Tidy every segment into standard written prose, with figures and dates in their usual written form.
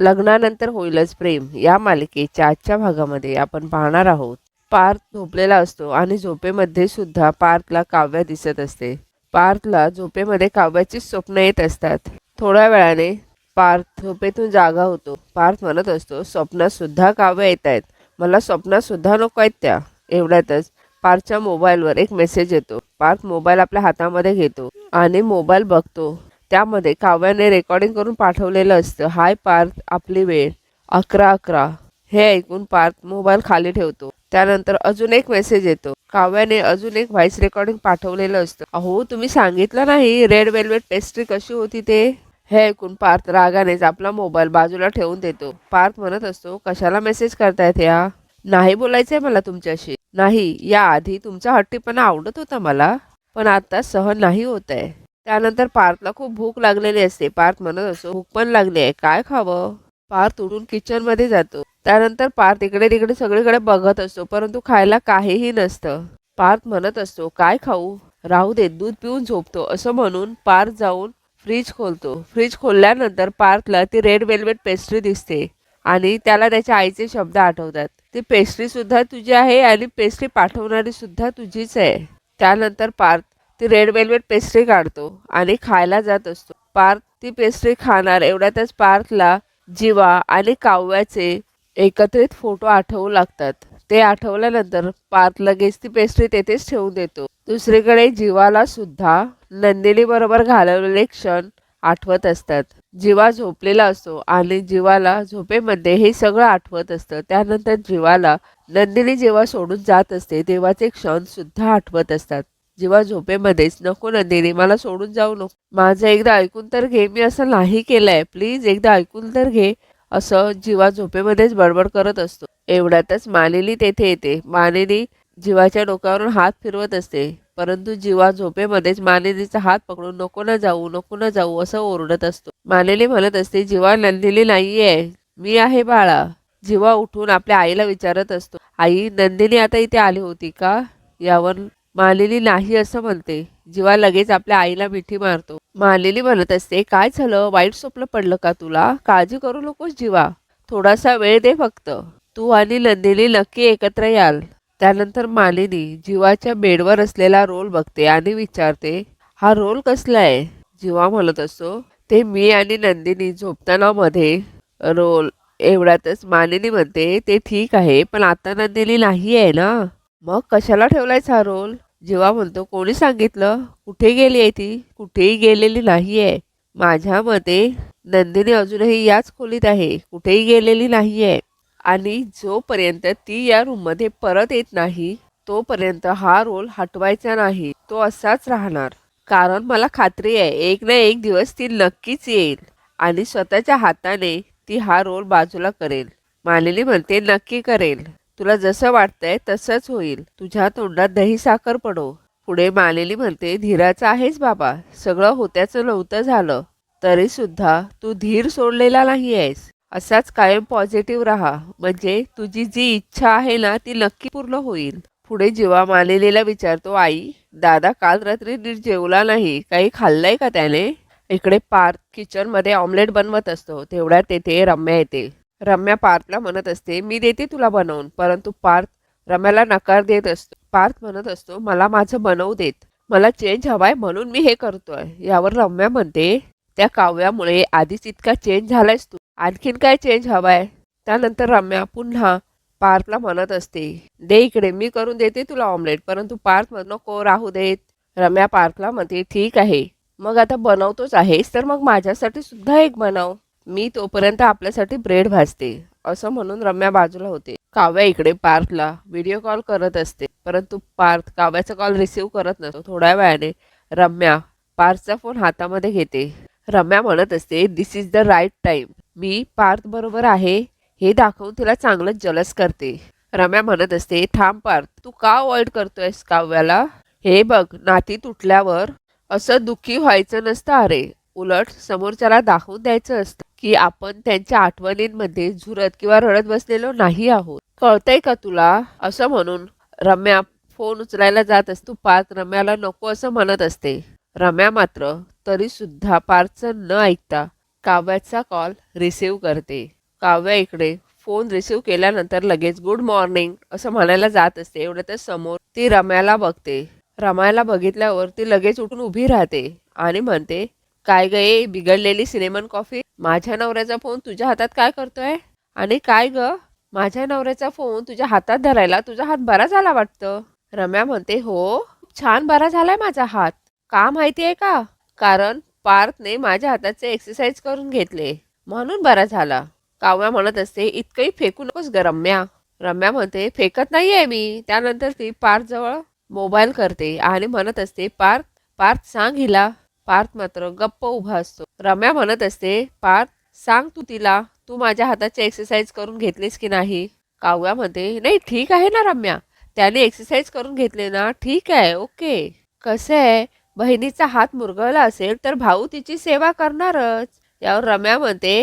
लग्नानंतर होईलच प्रेम या मालिकेच्या आजच्या भागामध्ये आपण पाहणार आहोत. पार्थ झोपलेला असतो आणि झोपेमध्ये सुद्धा पार्थला काव्या दिसत असते. पार्थला झोपेमध्ये काव्याचीच स्वप्न येत असतात. थोड्या वेळाने पार्थ झोपेतून जागा होतो. पार्थ म्हणत असतो, स्वप्नात सुद्धा काव्य येत आहेत, मला स्वप्नात सुद्धा नको आहेत त्या. एवढ्यातच पार्थच्या मोबाईलवर एक मेसेज येतो. पार्थ मोबाईल आपल्या हातामध्ये घेतो आणि मोबाईल बघतो. त्यामध्ये काव्याने रेकॉर्डिंग करून पाठवलेलं असतं. हाय पार्थ, आपली वेळ 11:11. हे ऐकून पार्थ मोबाईल खाली ठेवतो. त्यानंतर अजून एक मेसेज येतो. काव्याने अजून एक व्हॉइस रेकॉर्डिंग पाठवलेलं असतं. अहो, तुम्ही सांगितलं नाही रेड वेल्वेट पेस्ट्री कशी होती ते. हे ऐकून पार्थ रागानेच आपला मोबाईल बाजूला ठेवून देतो. पार्थ म्हणत असतो, कशाला मेसेज करतायत या? नाही बोलायचंय मला तुमच्याशी. नाही, याआधी तुमचा हट्टीपणा आवडत होता मला, पण आता सहन नाही होत आहे. त्यानंतर पार्थला खूप भूक लागलेली असते. पार्थ म्हणत असतो, भूक पण लागली आहे, काय खावं? पार्थ उठून किचन मध्ये जातो. त्यानंतर पार्थ इकडे तिकडे सगळीकडे बघत असतो, परंतु खायला काहीही नसतं. पार्थ म्हणत असतो, काय खाऊ? राहू दे, दूध पिऊन झोपतो, असं म्हणून पार्थ जाऊन फ्रीज खोलतो. फ्रीज खोलल्यानंतर पार्थला ती रेड वेल्वेट पेस्ट्री दिसते आणि त्याला त्याच्या आईचे शब्द आठवतात. ती पेस्ट्री सुद्धा तुझी आहे आणि पेस्ट्री पाठवणारी सुद्धा तुझीच आहे. त्यानंतर पार्थ ती रेड वेल्वेट पेस्ट्री काढतो आणि खायला जात असतो. पार्थ ती पेस्ट्री खाणार एवढ्यातच पार्थला जीवा आणि काव्याचे एकत्रित फोटो आठवू लागतात. ते आठवल्यानंतर पार्थ लगेच ती पेस्ट्री तेथेच ठेवून देतो. दुसरीकडे जीवाला सुद्धा नंदिनी बरोबर घालवलेले क्षण आठवत असतात. जीवा झोपलेला असतो आणि जीवाला झोपेमध्ये हे सगळं आठवत असतं. त्यानंतर जीवाला नंदिनी जेव्हा सोडून जात असते तेव्हाचे क्षण सुद्धा आठवत असतात. जेव्हा झोपेमध्येच, नको नंदिनी, मला सोडून जाऊ नको, माझं एकदा ऐकून तर घे, मी असं नाही केलंय, प्लीज एकदा ऐकून तर घे, असं जीवा झोपेमध्येच बडबड करत असतो. एवढ्यातच मानिनी तेथे येते. मानिनी जीवाच्या डोक्यावरून हात फिरवत असते, परंतु जीवा झोपेमध्येच मानिनीचा हात पकडून नको ना जाऊ, नको ना जाऊ असं ओरडत असतो. मानिनी म्हणत असते, जीवा, नंदिनी नाहीये, मी आहे बाळा. जीवा उठून आपल्या आईला विचारत असतो, आई, नंदिनी आता इथे आली होती का? यावर मालिनी नाही असं म्हणते. जीवा लगेच आपल्या आईला मिठी मारतो. मालिनी म्हणत असते, काय झालं, वाईट स्वप्न पडलं का तुला? काळजी करू नकोस जीवा, थोडासा वेळ दे फक्त, तू आणि नंदिनी नक्की एकत्र याल. त्यानंतर मालिनी जीवाच्या बेडवर असलेला रोल बघते आणि विचारते, हा रोल कसला आहे? जीवा म्हणत असतो, ते मी आणि नंदिनी झोपताना मध्ये रोल. एवढ्यातच मालिनी म्हणते, ते ठीक आहे, पण आता नंदिनी नाही आहे ना, मग कशाला ठेवलायच हा रोल? जेव्हा म्हणतो, कोणी सांगितलं? कुठे गेली आहे ती? कुठेही गेलेली नाही आहे. माझ्या मते नंदिनी अजूनही याच खोलीत आहे, कुठेही गेलेली नाही आहे. आणि जोपर्यंत ती या रूममध्ये परत येत नाही तोपर्यंत हा रोल हटवायचा नाही, तो असाच राहणार. कारण मला खात्री आहे, एक ना एक दिवस ती नक्कीच येईल आणि स्वतःच्या हाताने ती हा रोल बाजूला करेल. मालिनी म्हणते, नक्की करेल, तुला जसं वाटतंय तसंच होईल, तुझ्या तोंडात दही साखर पडो. पुढे मालिनी म्हणते, धीराचं आहेच बाबा, सगळं होत्याचं नव्हतं झालं तरी सुद्धा तू धीर सोडलेला नाही आहेस. असाच कायम पॉझिटिव्ह राहा, म्हणजे तुझी जी इच्छा आहे ना ती नक्की पूर्ण होईल. पुढे जेव्हा मालिनीला विचारतो, आई, दादा काल रात्री नीट जेवला नाही, काही खाल्लंय का त्याने? इकडे पार्थ किचन मध्ये ऑमलेट बनवत असतो. तेवढ्यात तेथे रम्या येते. रम्या पार्थला म्हणत असते, मी देते तुला बनवून, परंतु पार्थ रम्याला नकार देत असतो. पार्थ म्हणत असतो, मला माझं बनवू देत, मला चेंज हवाय म्हणून मी हे करतोय. यावर रम्या म्हणते, त्या काव्यामुळे आधीच इतका चेंज झालायस तू, आणखीन काय चेंज हवाय? त्यानंतर रम्या पुन्हा पार्थला म्हणत असते, दे इकडे, मी करून देते तुला ऑमलेट, परंतु पार्थ नको, राहू देत. रम्या पार्थला म्हणते, ठीक आहे, मग आता बनवतोच आहेस तर मग माझ्यासाठी सुद्धा एक बनव, मी तोपर्यंत आपल्यासाठी ब्रेड भाजते, असं म्हणून रम्या बाजूला होते. काव्या इकडे पार्थला व्हिडिओ कॉल करत असते, परंतु पार्थ काव्याचा कॉल रिसीव्ह करत नसतो. थोड्या वेळाने रम्या पार्थचा फोन हातामध्ये घेते. रम्या म्हणत असते, दिस इज द राईट टाइम, मी पार्थ बरोबर आहे हे दाखवून तिला चांगलंच जलस करते. रम्या म्हणत असते, थांब पार्थ, तू का अवॉइड करतोयस काव्याला? हे बघ, नाती तुटल्यावर असं दुःखी व्हायचं नसतं अरे, उलट समोरच्याला दाखवून द्यायचं असतं की आपण त्यांच्या आठवणींमध्ये झुरत किंवा रडत बसलेलो नाही आहोत, कळतंय का तुला? असं म्हणून रम्या फोन उचलायला जात असतो. पार्थ रम्याला नको असं म्हणत असते. रम्या मात्र तरी सुद्धा पार्थचं न ऐकता काव्याचा कॉल रिसीव करते. काव्या इकडे फोन रिसीव केल्यानंतर लगेच गुड मॉर्निंग असं म्हणायला जात असते. एवढ्यातच समोर ती रम्याला बघते. रम्याला बघितल्यावर ती लगेच उठून उभी राहते आणि म्हणते, काय ग बिघडलेली सिनेमन कॉफी, माझ्या नवऱ्याचा फोन तुझ्या हातात काय करतोय? आणि काय ग, माझ्या नवऱ्याचा फोन तुझ्या हातात धरायला तुझा हात बरा झाला वाटतं. रम्या म्हणते, हो छान बरा झालाय माझा हात. का माहितीये का? कारण पार्थने माझ्या हाताचे एक्सरसाइज करून घेतले म्हणून बरा झाला. काव्या म्हणत असते, इतकंही फेकू नकोस ग रम्या. रम्या म्हणते, फेकत नाहीये मी. त्यानंतर ती पार्थ जवळ मोबाईल करते आणि म्हणत असते, पार्थ पार्थ सांग हिला. पार्थ मात्र गप्प उभा असतो. रम्या म्हणत असते, पार्थ सांग तू तिला, तू माझ्या हाताचे एक्सरसाइज करून घेतलीस की नाही? काव्या म्हणते, नाही ठीक आहे ना रम्या, त्याने एक्सरसाइज करून घेतले ना, ठीक आहे ओके. कसं आहे, बहिणीचा हात मुरगळला असेल तर भाऊ तिची सेवा करणारच. यावर रम्या म्हणते,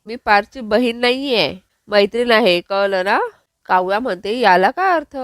मी पार्थची बहीण नाहीये, मैत्रीण आहे, कळलं ना? काव्या म्हणते, याला काय अर्थ?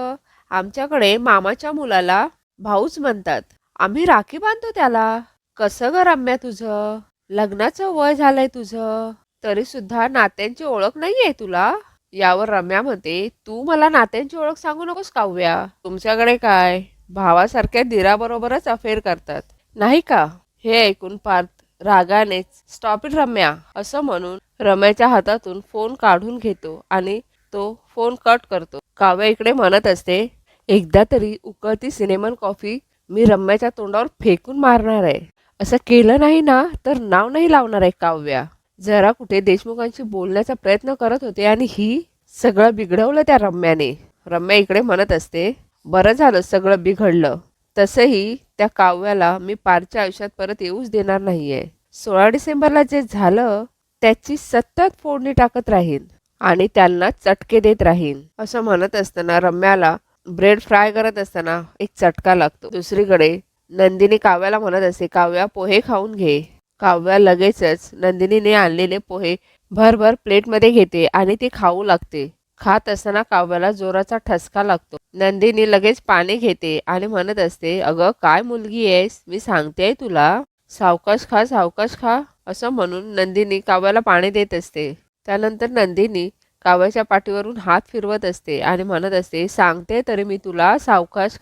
आमच्याकडे मामाच्या मुलाला भाऊच म्हणतात, आम्ही राखी बांधतो त्याला. कसं ग रम्या तुझं? लग्नाचं वय झालंय तुझं, तरी सुद्धा नात्यांची ओळख नाहीये तुला? यावर रम्या म्हणते, तू मला नात्यांची ओळख सांगू नकोस काव्या. तुमच्याकडे काय भावासारख्या दिराबरोबरच अफेअर करतात नाही का? हे ऐकून पार्थ रागानेच स्टॉप इट रम्या असं म्हणून रम्याच्या हातातून फोन काढून घेतो आणि तो फोन कट करतो. काव्या इकडे म्हणत असते, एकदा तरी उकळती सिनेमन कॉफी मी रम्याच्या तोंडावर फेकून मारणार आहे. असं केलं नाही ना तर नाव नाही लावणार आहे काव्या. जरा कुठे देशमुखांशी बोलण्याचा प्रयत्न करत होते आणि ही सगळं बिघडवलं त्या रम्याने. रम्या इकडे म्हणत असते, बरं झालं सगळं बिघडलं. तसंही त्या काव्याला मी पारच्या आयुष्यात परत येऊच देणार नाहीये. 16 डिसेंबरला जे झालं त्याची सतत फोडणी टाकत राहीन आणि त्यांना चटके देत राहीन. असं म्हणत असताना रम्याला ब्रेड फ्राय करत असताना एक चटका लागतो. दुसरीकडे नंदिनी काव्याला म्हणत असते, काव्या पोहे खाऊन घे. काव्या लगेचच नंदिनीने आणलेले पोहे भरभर प्लेटमध्ये घेते आणि ती खाऊ लागते. खात असताना काव्याला जोराचा ठसका लागतो. नंदिनी लगेच पाणी घेते आणि म्हणत असते, अगं काय मुलगी आहेस, मी सांगते तुला, सावकाश खा सावकाश खा. असं म्हणून नंदिनी काव्याला पाणी देत असते. त्यानंतर नंदिनी काव्याच्या पाठीवरून हात फिरवत असते आणि म्हणत असते, सांगते तरी मी तुला, सावकाश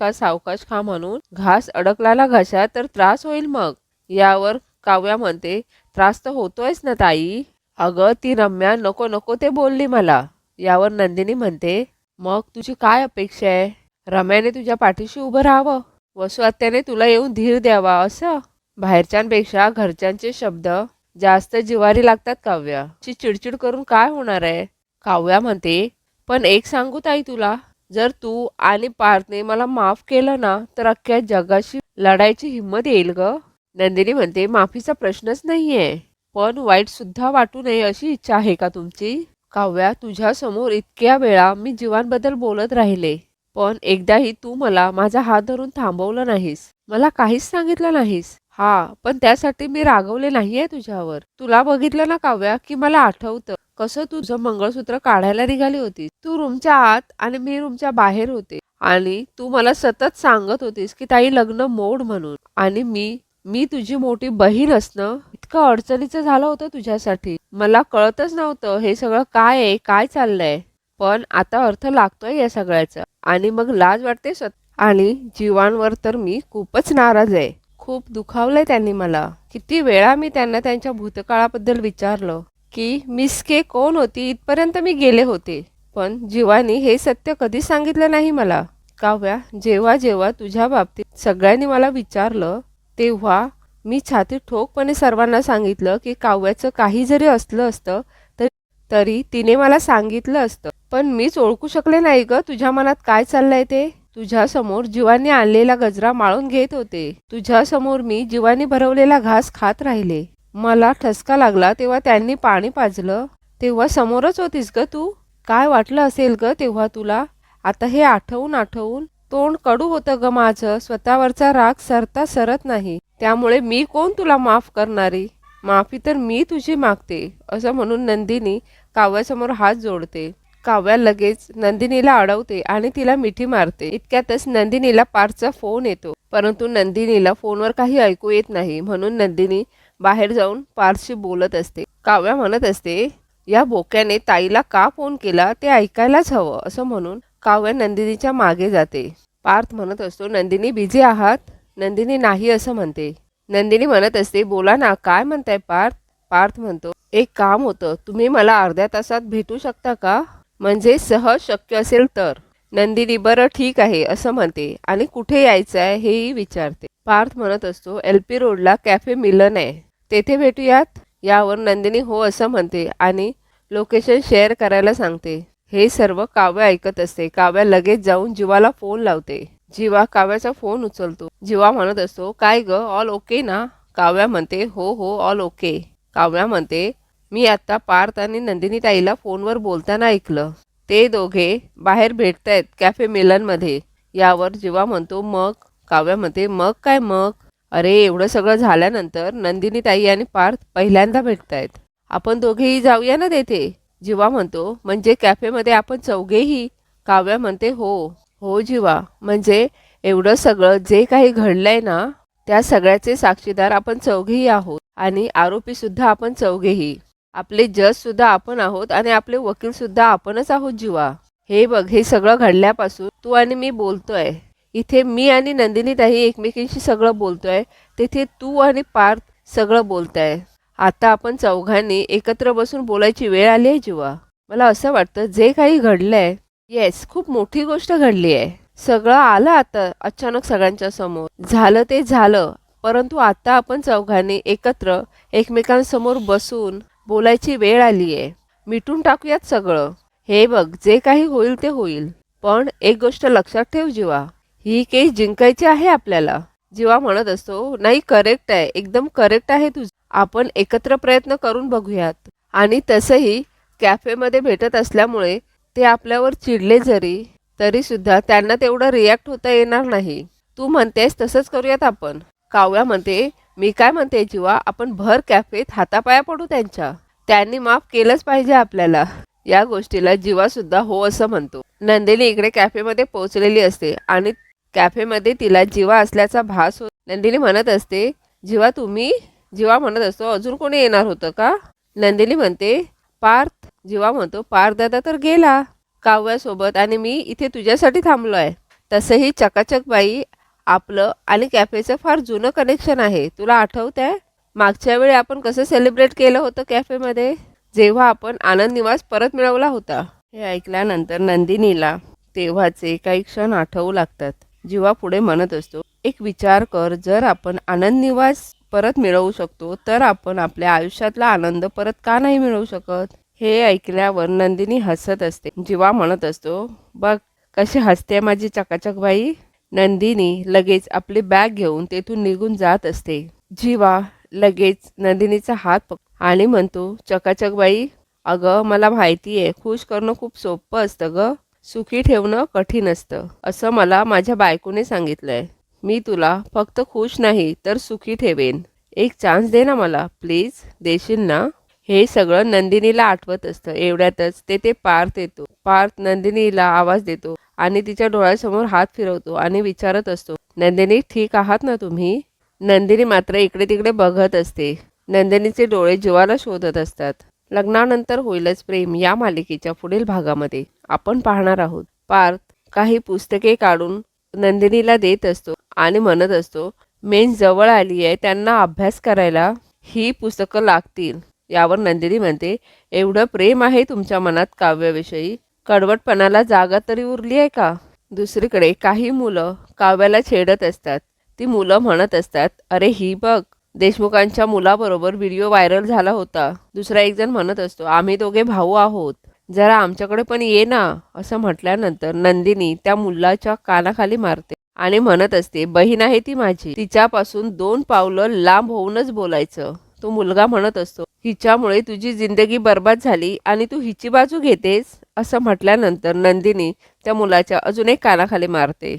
खा म्हणून. घास अडकला घशात तर त्रास होईल मग. यावर काव्या म्हणते, त्रास तर होतोयच ना ताई. अगं ती रम्या नको नको ते बोलली मला. यावर नंदिनी म्हणते, मग तुझी काय अपेक्षा आहे? रम्याने तुझ्या पाठीशी उभं राहावं, वसू आत्याने तुला येऊन धीर द्यावा असं? बाहेरच्यांपेक्षा घरच्यांचे शब्द जास्त जिवारी लागतात काव्या. ची चिडचिड करून काय होणार आहे? काव्या म्हणते, पण एक सांगू ताई तुला, जर तू आणि पार्थने मला माफ केलं ना तर अख्ख्या जगाशी लढायची हिंमत येईल ग. नंदिनी म्हणते, माफीचा प्रश्नच नाहीये, पण वाईट सुद्धा वाटू नये अशी इच्छा आहे का तुमची? काव्या, तुझ्या समोर इतक्या वेळा मी जीवांबद्दल बोलत राहिले, पण एकदाही तू मला माझा हात धरून थांबवलं नाहीस, मला काहीच सांगितलं नाहीस. हा, पण त्यासाठी मी रागवले नाहीये तुझ्यावर. तुला बघितलं ना काव्या की मला आठवतं कसं तुझं मंगळसूत्र काढायला निघाली होतीस. तू रूमच्या आत आणि मी रूमच्या बाहेर होते आणि तू मला सतत सांगत होतीस की ताई लग्न मोड म्हणून. आणि मी तुझी मोठी बहीण असणं इतकं अडचणीचं झालं होतं तुझ्यासाठी. मला कळतच नव्हतं हे सगळं काय आहे, काय चाललंय. पण आता अर्थ लागतोय या सगळ्याचा आणि मग लाज वाटते आणि जीवांवर तर मी खूपच नाराज आहे. खूप दुखावलंय त्यांनी मला. किती वेळा मी त्यांना त्यांच्या भूतकाळाबद्दल विचारलं की मिसके कोण होती, इथपर्यंत मी गेले होते, पण जीवानी हे सत्य कधीच सांगितलं नाही मला. काव्या, जेव्हा जेव्हा तुझ्या बाबतीत सगळ्यांनी मला विचारलं तेव्हा मी छाती ठोकपणे सर्वांना सांगितलं की काव्याचं काही जरी असलं असतं तरी तिने मला सांगितलं असतं, पण मीच ओळखू शकले नाही ग तुझ्या मनात काय चाललंय ते. तुझ्या समोर जीवानी आणलेला गजरा माळून घेत होते, तुझ्या समोर मी जीवानी भरवलेला घास खात राहिले. मला ठसका लागला तेव्हा त्यांनी पाणी पाजलं, तेव्हा समोरच होतीस ग तू. काय वाटलं असेल ग तेव्हा तुला? आता हे आठवून आठवून तोंड कडू होतं ग माझं. स्वतःवरचा राग सरता सरत नाही, त्यामुळे मी कोण तुला माफ करणारी? माफी तर मी तुझी मागते. असं म्हणून नंदिनी काव्यासमोर हात जोडते. काव्या लगेच नंदिनीला अडवते आणि तिला मिठी मारते. इतक्यातच नंदिनीला पार्थचा फोन येतो, परंतु नंदिनीला फोनवर काही ऐकू येत नाही, म्हणून नंदिनी बाहेर जाऊन पार्थशी बोलत असते. काव्या म्हणत असते, या बोक्याने ताईला का फोन केला ते ऐकायलाच हवं असं म्हणून काव्या नंदिनीच्या मागे जाते. पार्थ म्हणत असतो, नंदिनी बिझी आहात? नंदिनी नाही असं म्हणते. नंदिनी म्हणत असते, बोला ना, काय म्हणताय पार्थ? पार्थ म्हणतो, एक काम होतं, तुम्ही मला अर्ध्या तासात भेटू शकता का? म्हणजे सहज शक्य असेल तर. नंदिनी बरं ठीक आहे असं म्हणते आणि कुठे यायचं आहे हेही विचारते. पार्थ म्हणत असतो, LP रोडला कॅफे मिलन आहे, तेथे भेटूयात. यावर नंदिनी हो असं म्हणते आणि लोकेशन शेअर करायला सांगते. हे सर्व काव्या ऐकत असते. काव्या लगेच जाऊन जीवाला फोन लावते. जीवा काव्याचा फोन उचलतो. जीवा म्हणत असतो, काय ग, ऑल ओके ना? काव्या म्हणते, हो हो ऑल ओके. काव्या म्हणते, मी आता पार्थ आणि नंदिनी ताईला फोनवर बोलताना ऐकलं. ते दोघे बाहेर भेटतायत कॅफे मिलनमध्ये. यावर जीवा म्हणतो, मग? काव्या म्हणते, मग काय मग? अरे एवढं सगळं झाल्यानंतर नंदिनी ताई आणि पार्थ पहिल्यांदा भेटतायत. आपण दोघेही जाऊया ना तेथे. जीवा म्हणतो, म्हणजे कॅफेमध्ये आपण चौघेही? काव्या म्हणते, हो हो जीवा, म्हणजे एवढं सगळं जे काही घडलंय ना त्या सगळ्याचे साक्षीदार आपण चौघेही आहोत आणि आरोपी सुद्धा आपण चौघेही. आपले जज सुद्धा आपण आहोत आणि आपले वकील सुद्धा आपणच आहोत जीवा. हे बघ, हे सगळं घडल्यापासून तू आणि मी बोलतोय. इथे मी आणि नंदिनी ताई एकमेकींशी सगळं बोलतोय, तेथे तू आणि पार्थ सगळं बोलताय. आता आपण चौघांनी एकत्र बसून बोलायची वेळ आली आहे जीवा. मला असं वाटतं जे काही घडलंय, येस, खूप मोठी गोष्ट घडली आहे. सगळं आलं आता अचानक सगळ्यांच्या समोर. झालं ते झालं, परंतु आता आपण चौघांनी एकत्र एकमेकांसमोर बसून बोलायची वेळ आली आहे. मिटून टाकूयात सगळं. हे बघ, जे काही होईल ते होईल, पण एक गोष्ट लक्षात ठेव जीवा, ही केस जिंकायची आहे आपल्याला. जीवा म्हणत असतो, नाही करेक्ट आहे, एकदम करेक्ट आहे तुझं. आपण एकत्र प्रयत्न करून बघूयात. आणि तसंही कॅफेमध्ये भेटत असल्यामुळे ते आपल्यावर चिडले तरी सुद्धा त्यांना तेवढं रिॲक्ट होता येणार नाही. तू म्हणतेस तसंच करूयात आपण. काव्या म्हणते, मी काय म्हणते जीवा, आपण भर कॅफेत हातापाया पडू त्यांच्या. त्यांनी माफ केलंच पाहिजे आपल्याला. या गोष्टीला जीवा सुद्धा हो असं म्हणतो. नंदिनी इकडे कॅफेमध्ये पोहोचलेली असते आणि कॅफेमध्ये तिला जीवा असल्याचा भास होत. नंदिनी म्हणत असते, जीवा तुम्ही? जीवा म्हणत असतो, अजून कोणी येणार होतं का? नंदिनी म्हणते, पार्थ. जीवा म्हणतो, पार्थ दादा तर गेला काव्यासोबत आणि मी इथे तुझ्यासाठी थांबलो आहे. तसंही चकाचक बाई आपलं आणि कॅफेचं फार जुनं कनेक्शन आहे. तुला आठवत आहे मागच्या वेळी आपण कसं सेलिब्रेट केलं होतं कॅफेमध्ये, जेव्हा आपण आनंद निवास परत मिळवला होता. हे ऐकल्यानंतर नंदिनीला तेव्हाचे काही क्षण आठवू लागतात. जीवा पुढे म्हणत असतो, एक विचार कर, जर आपण आनंद निवास परत मिळवू शकतो तर आपण आपल्या आयुष्यातला आनंद परत का नाही मिळवू शकत? हे ऐकल्यावर नंदिनी हसत असते. जीवा म्हणत असतो, बघ कशी हसते माझी चकाचक बाई. नंदिनी लगेच आपली बॅग घेऊन तेथून निघून जात असते. जीवा लगेच नंदिनीचा हात पकडतो आणि म्हणतो, चकाचक बाई, अगं मला माहिती आहे, खुश करणं खूप सोपं असतं ग, सुखी ठेवणं कठीण असतं, असं मला माझ्या बायकोने सांगितलंय. मी तुला फक्त खुश नाही तर सुखी ठेवेन. एक चान्स दे ना मला, प्लीज, देशील ना? हे सगळं नंदिनीला आठवत असतं. एवढ्यातच ते पार्थ येतो. पार्थ नंदिनीला आवाज देतो आणि तिच्या डोळ्यासमोर हात फिरवतो आणि विचारत असतो, नंदिनी ठीक आहात ना तुम्ही? नंदिनी मात्र इकडे तिकडे बघत असते. नंदिनीचे डोळे जीवाला शोधत असतात. लग्नानंतर होईलच प्रेम या मालिकेच्या पुढील भागामध्ये आपण पाहणार आहोत. पार्थ काही पुस्तके काढून नंदिनीला देत असतो आणि म्हणत असतो, मेन जवळ आली आहे, त्यांना अभ्यास करायला ही पुस्तकं लागतील. यावर नंदिनी म्हणते, एवढं प्रेम आहे तुमच्या मनात काव्याविषयी, कडवटपणाला जागा तरी उरली आहे का? दुसरीकडे काही मुलं काव्याला छेडत असतात. ती मुलं म्हणत असतात, अरे ही बघ, देशमुखांच्या मुलाबरोबर व्हिडिओ व्हायरल झाला होता. दुसरा एक जण म्हणत असतो, आम्ही दोघे भाऊ आहोत, जरा आमच्याकडे पण ये ना. असं म्हटल्यानंतर नंदिनी त्या मुलाच्या कानाखाली मारते आणि म्हणत असते, बहीण आहे ती माझी, तिच्यापासून 2 पावलं लांब होऊनच बोलायचं. तो मुलगा म्हणत असतो, हिच्यामुळे तुझी जिंदगी बर्बाद झाली आणि तू हिची बाजू घेतेस. असं म्हटल्यानंतर नंदिनी त्या मुलाच्या अजून एक कानाखाली मारते.